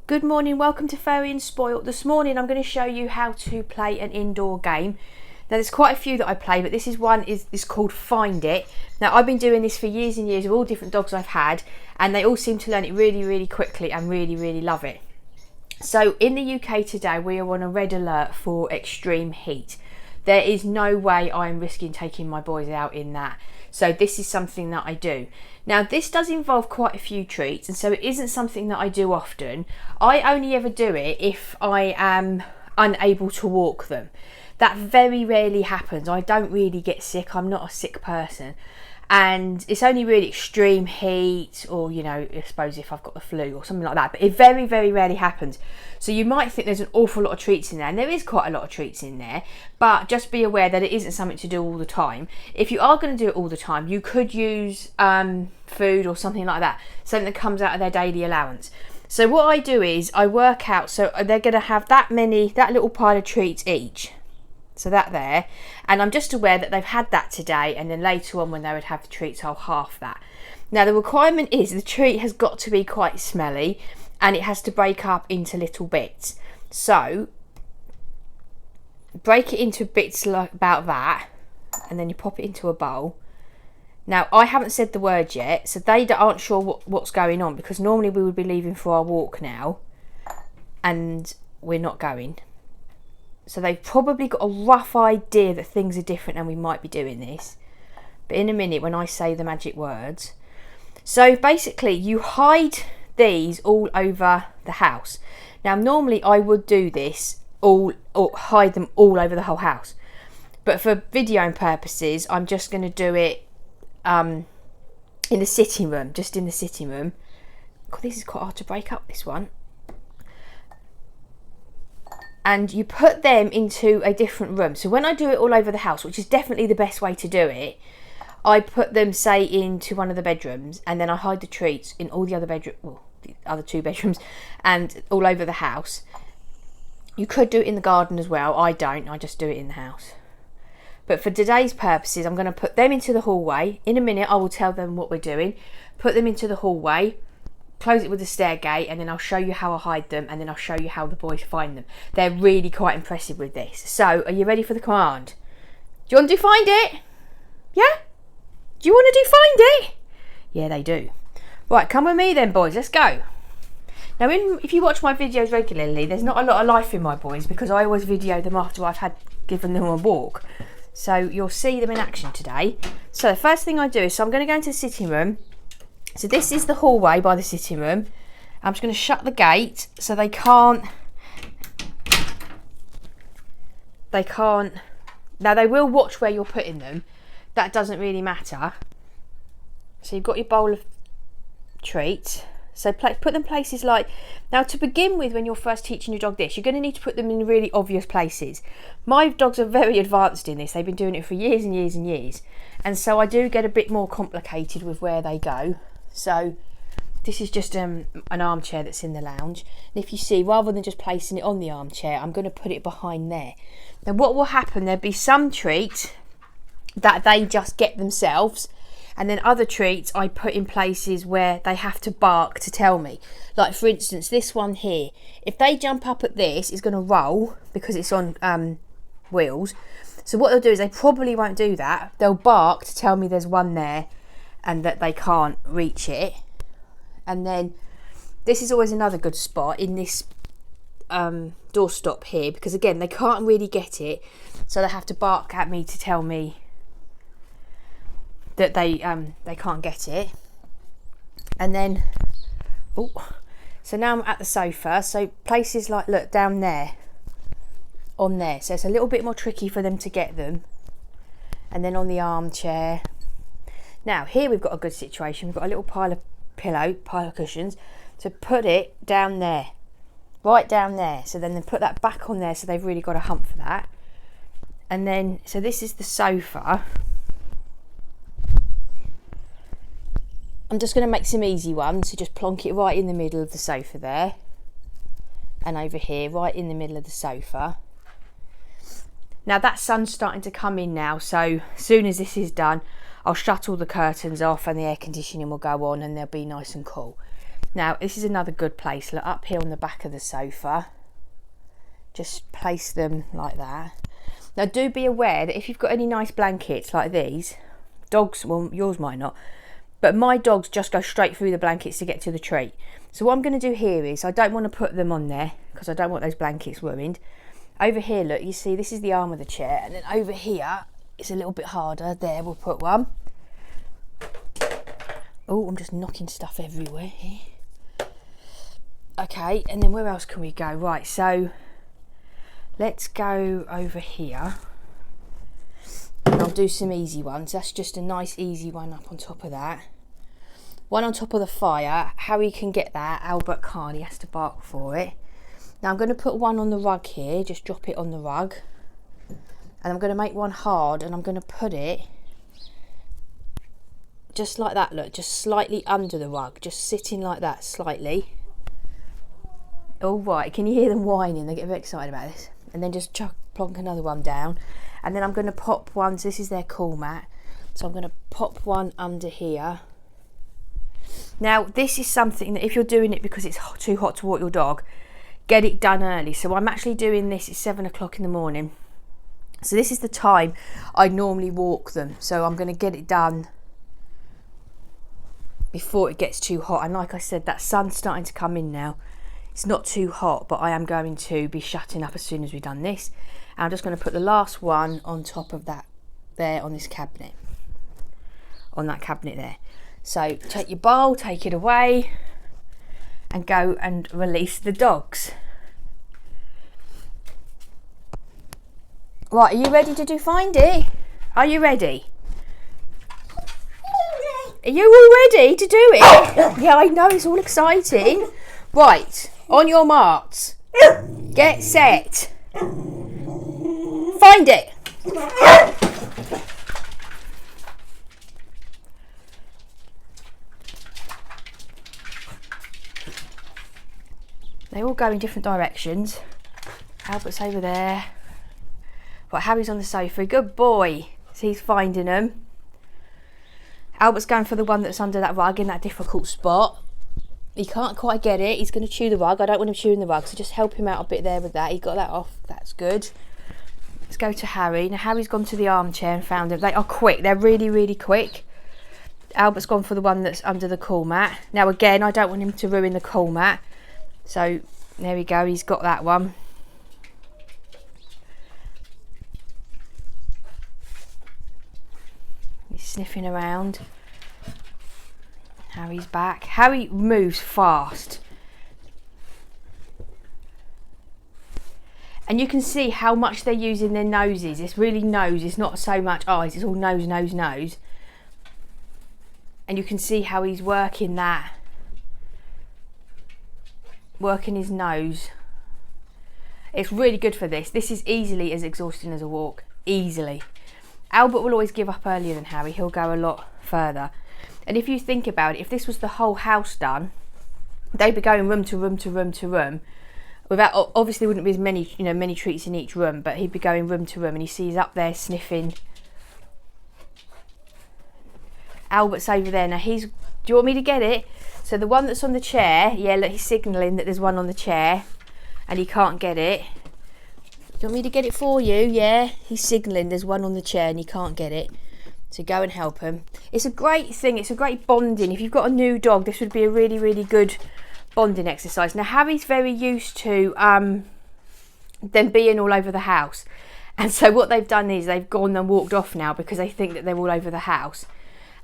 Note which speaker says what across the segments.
Speaker 1: Good morning, welcome to Furry and Spoilt. This morning I'm going to show you how to play an indoor game. Now there's quite a few that I play, but this is one is called Find It. Now I've been doing this for years and years with all different dogs I've had, and they all seem to learn it really quickly and really love it. So in the UK today we are on a red alert for extreme heat. There is no way I'm risking taking my boys out in that. So this is something that I do. Now this does involve quite a few treats, and so it isn't something that I do often. I only ever do it if I am unable to walk them. That very rarely happens. I don't really get sick. I'm not a sick person. And it's only really extreme heat, or you know, I suppose if I've got the flu or something like that, but it very rarely happens. So you might think there's an awful lot of treats in there, and there is quite a lot of treats in there, but just be aware that it isn't something to do all the time. If you are going to do it all the time, you could use food or something like that, something that comes out of their daily allowance. So what I do is I work out, so they're going to have that little pile of treats each. So that there, and I'm just aware that they've had that today, and then later on when they would have the treats, I'll half that. Now the requirement is the treat has got to be quite smelly, and it has to break up into little bits. So break it into bits like about that, and then you pop it into a bowl. Now I haven't said the word yet, so they aren't sure what's going on, because normally we would be leaving for our walk now, and we're not going. So they've probably got a rough idea that things are different and we might be doing this. But in a minute when I say the magic words. So basically you hide these all over the house. Now normally I would do this or hide them all over the whole house. But for videoing purposes I'm just going to do it in the sitting room. Just in the sitting room. God, this is quite hard to break up, this one. And you put them into a different room. So when I do it all over the house, which is definitely the best way to do it, I put them, say, into one of the bedrooms, and then I hide the treats in all the other bedrooms, well, the other two bedrooms, and all over the house. You could do it in the garden as well. I don't, I just do it in the house. But for today's purposes, I'm going to put them into the hallway. In a minute, I will tell them what we're doing. Put them into the hallway. Close it with a stair gate, and then I'll show you how I hide them, and then I'll show you how the boys find them. They're really quite impressive with this. So, are you ready for the command? Do you want to do Find It? Yeah? Do you want to do Find It? Yeah, they do. Right, come with me then, boys. Let's go. Now, if you watch my videos regularly, there's not a lot of life in my boys, because I always video them after I've given them a walk. So, you'll see them in action today. So, the first thing I do is, so I'm going to go into the sitting room. So this is the hallway by the sitting room. I'm just going to shut the gate so they can't. Now they will watch where you're putting them. That doesn't really matter. So you've got your bowl of treats. So put them places like, now to begin with, when you're first teaching your dog this, you're going to need to put them in really obvious places. My dogs are very advanced in this. They've been doing it for years and years. And so I do get a bit more complicated with where they go. So this is just an armchair that's in the lounge. And if you see, rather than just placing it on the armchair, I'm going to put it behind there. Now what will happen, there'll be some treats that they just get themselves. And then other treats I put in places where they have to bark to tell me. Like for instance, this one here. If they jump up at this, it's going to roll because it's on wheels. So what they'll do is they probably won't do that. They'll bark to tell me there's one there and that they can't reach it. And then this is always another good spot in this doorstop here, because again they can't really get it, so they have to bark at me to tell me that they can't get it. And then so now I'm at the sofa, so places like, look, down there on there, so it's a little bit more tricky for them to get them. And then on the armchair. Now here we've got a good situation. We've got a little pile of cushions, to put it down there, right down there. So then they put that back on there, so they've really got a hump for that. And then, so this is the sofa. I'm just going to make some easy ones, so just plonk it right in the middle of the sofa there, and over here right in the middle of the sofa. Now that sun's starting to come in now, so as soon as this is done, I'll shut all the curtains off and the air conditioning will go on and they'll be nice and cool. Now, this is another good place. Look, up here on the back of the sofa. Just place them like that. Now, do be aware that if you've got any nice blankets like these, dogs, well, yours might not, but my dogs just go straight through the blankets to get to the treat. So what I'm going to do here is, I don't want to put them on there because I don't want those blankets ruined. Over here, look, you see, this is the arm of the chair, and then over here, it's a little bit harder. There, we'll put one. Oh, I'm just knocking stuff everywhere here. Okay, and then where else can we go? Right, so let's go over here. And I'll do some easy ones. That's just a nice easy one up on top of that. One on top of the fire. Harry can get that. Albert can't. He has to bark for it. Now I'm going to put one on the rug here. Just drop it on the rug. And I'm going to make one hard, and I'm going to put it just like that. Look, just slightly under the rug. Just sitting like that, slightly. All right, can you hear them whining? They get very excited about this. And then just plonk another one down. And then I'm going to pop one, so this is their cool mat. So I'm going to pop one under here. Now, this is something that if you're doing it because it's too hot to walk your dog, get it done early. So I'm actually doing this at 7 o'clock in the morning. So this is the time I normally walk them. So I'm going to get it done before it gets too hot. And like I said, that sun's starting to come in now. It's not too hot, but I am going to be shutting up as soon as we've done this. And I'm just going to put the last one on top of that there on this cabinet. On that cabinet there. So take your bowl, take it away, and go and release the dogs. Right, are you ready to do Find It? Are you ready? Are you all ready to do it? Yeah, I know, it's all exciting. Right, on your marks, get set, find it. They all go in different directions. Albert's over there. Right, Harry's on the sofa. Good boy. So he's finding them. Albert's going for the one that's under that rug in that difficult spot. He can't quite get it. He's going to chew the rug. I don't want him chewing the rug, so just help him out a bit there with that. He got that off. That's good. Let's go to Harry. Now Harry's gone to the armchair and found them. They are quick. They're really, really quick. Albert's gone for the one that's under the cool mat. Now again, I don't want him to ruin the cool mat. So there we go. He's got that one. He's sniffing around. Harry's back. Harry moves fast. And you can see how much they're using their noses. It's really nose. It's not so much eyes. It's all nose, nose, nose. And you can see how he's working that. Working his nose. It's really good for this. This is easily as exhausting as a walk. Easily. Albert will always give up earlier than Harry. He'll go a lot further. And if you think about it, if this was the whole house done, they'd be going room to room to room to room. Without, obviously wouldn't be as many, many treats in each room, but he'd be going room to room, and you see he's up there sniffing. Albert's over there. Now do you want me to get it? So the one that's on the chair, yeah, look, he's signalling that there's one on the chair and he can't get it. Do you want me to get it for you? Yeah, he's signalling there's one on the chair and he can't get it. So go and help him. It's a great thing. It's a great bonding. If you've got a new dog, this would be a really, really good bonding exercise. Now, Harry's very used to them being all over the house. And so what they've done is they've gone and walked off now because they think that they're all over the house.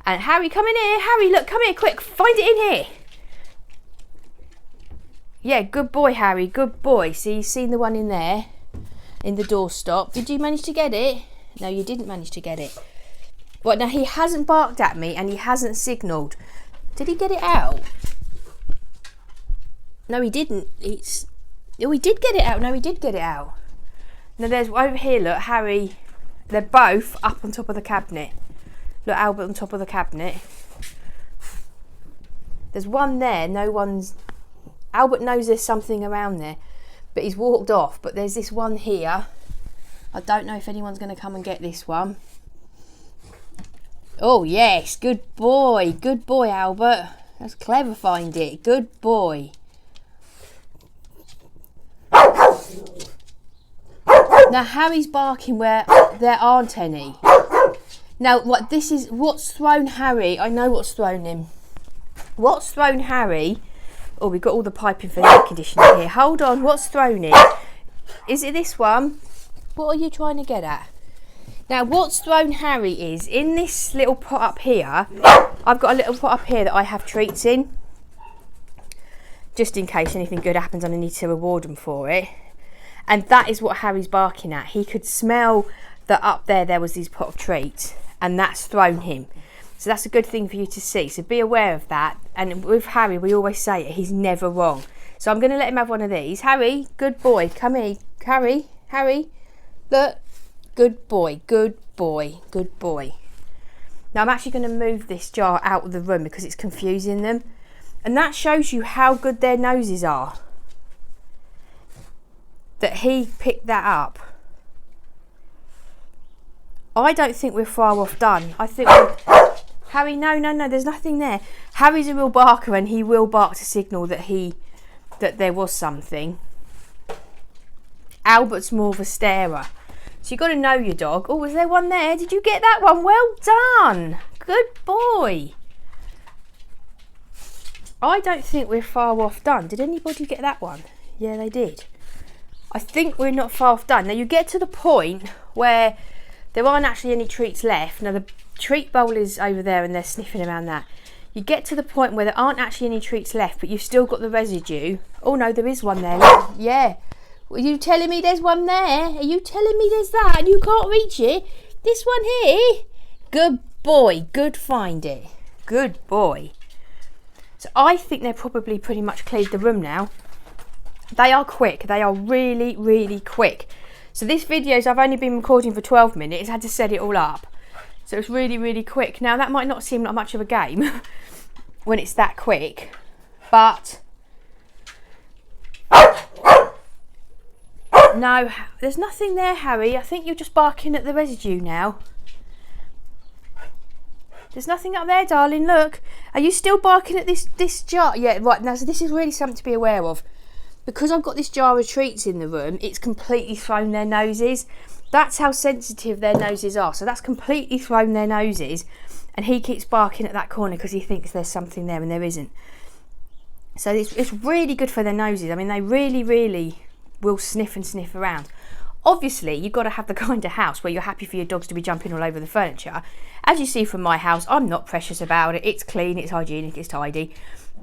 Speaker 1: And Harry, come in here. Harry, look, come here, quick. Find it in here. Yeah, good boy, Harry. Good boy. See, you've seen the one in there, in the doorstop. Did you manage to get it? No, you didn't manage to get it. Well, now he hasn't barked at me and he hasn't signalled. Did he get it out? No, he didn't. Oh, he did get it out. No, he did get it out. Now there's over here, look, Harry. They're both up on top of the cabinet. Look, Albert on top of the cabinet. There's one there. No one's... Albert knows there's something around there, but he's walked off. But there's this one here. I don't know if anyone's going to come and get this one. Oh, yes. Good boy. Good boy, Albert. That's clever, Find It. Good boy. Now Harry's barking where there aren't any. Now what's thrown Harry? I know what's thrown him. What's thrown Harry? Oh, we've got all the piping for the air conditioner here. Hold on, what's thrown him? Is it this one? What are you trying to get at? Now what's thrown Harry is, in this little pot up here, I've got a little pot up here that I have treats in. Just in case anything good happens and I need to reward him for it. And that is what Harry's barking at. He could smell that up there was his pot of treats, and that's thrown him. So that's a good thing for you to see. So be aware of that. And with Harry, we always say it, he's never wrong. So I'm going to let him have one of these. Harry, good boy. Come here. Harry. Look. Good boy. Good boy. Good boy. Now I'm actually going to move this jar out of the room because it's confusing them. And that shows you how good their noses are. That he picked that up. I don't think we're far off done. I think Harry, no, there's nothing there. Harry's a real barker and he will bark to signal that there was something. Albert's more of a starer. So you've got to know your dog. Oh, was there one there? Did you get that one? Well done. Good boy. I don't think we're far off done. Did anybody get that one? Yeah, they did. I think we're not far off done. Now you get to the point where there aren't actually any treats left. Now the treat bowl is over there and they're sniffing around that. You get to the point where there aren't actually any treats left, but you've still got the residue. Oh no, there is one there. Look. Yeah. Are you telling me there's one there? Are you telling me there's that and you can't reach it? This one here? Good boy. Good Find It. Good boy. So I think they're probably pretty much cleared the room now. They are quick. They are really, really quick. So this video's I've only been recording for 12 minutes. I had to set it all up. So it's really, really quick. Now that might not seem like much of a game when it's that quick, but no, there's nothing there, Harry. I think you're just barking at the residue now. There's nothing up there, darling. Look. Are you still barking at this jar? Yeah, right. Now, so this is really something to be aware of. Because I've got this jar of treats in the room, it's completely thrown their noses. That's how sensitive their noses are. So that's completely thrown their noses. And he keeps barking at that corner because he thinks there's something there and there isn't. So it's really good for their noses. I mean, they really, really will sniff and sniff around. Obviously, you've got to have the kind of house where you're happy for your dogs to be jumping all over the furniture. As you see from my house, I'm not precious about it. It's clean, it's hygienic, it's tidy.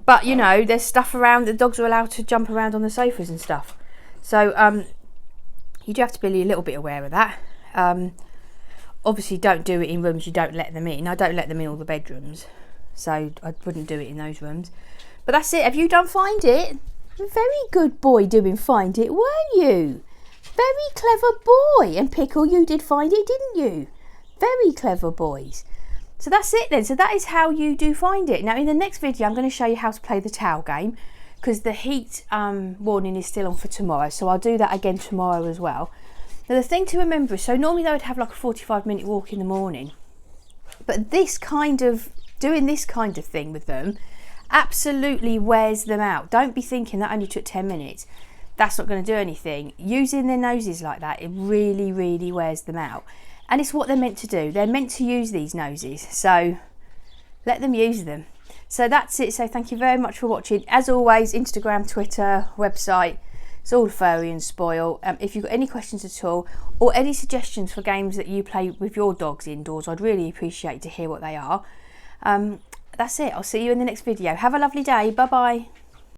Speaker 1: But, you know, there's stuff around. The dogs are allowed to jump around on the sofas and stuff. So you do have to be a little bit aware of that. Obviously, don't do it in rooms you don't let them in. I don't let them in all the bedrooms. So I wouldn't do it in those rooms. But that's it. Have you done Find It? Very good boy doing Find It, weren't you? Very clever boy. And Pickle, you did Find It, didn't you? Very clever boys. So that's it then. So that is how you do Find It. Now in the next video I'm going to show you how to play the towel game, because the heat warning is still on for tomorrow. So I'll do that again tomorrow as well. Now the thing to remember is, so normally they would have like a 45-minute walk in the morning. But doing this kind of thing with them absolutely wears them out. Don't be thinking that only took 10 minutes. That's not going to do anything. Using their noses like that, it really, really wears them out. And it's what they're meant to do. They're meant to use these noses. So let them use them. So that's it. So thank you very much for watching. As always, Instagram, Twitter, website, it's all Furry and Spoilt. If you've got any questions at all, or any suggestions for games that you play with your dogs indoors, I'd really appreciate to hear what they are. That's it. I'll see you in the next video. Have a lovely day. Bye-bye.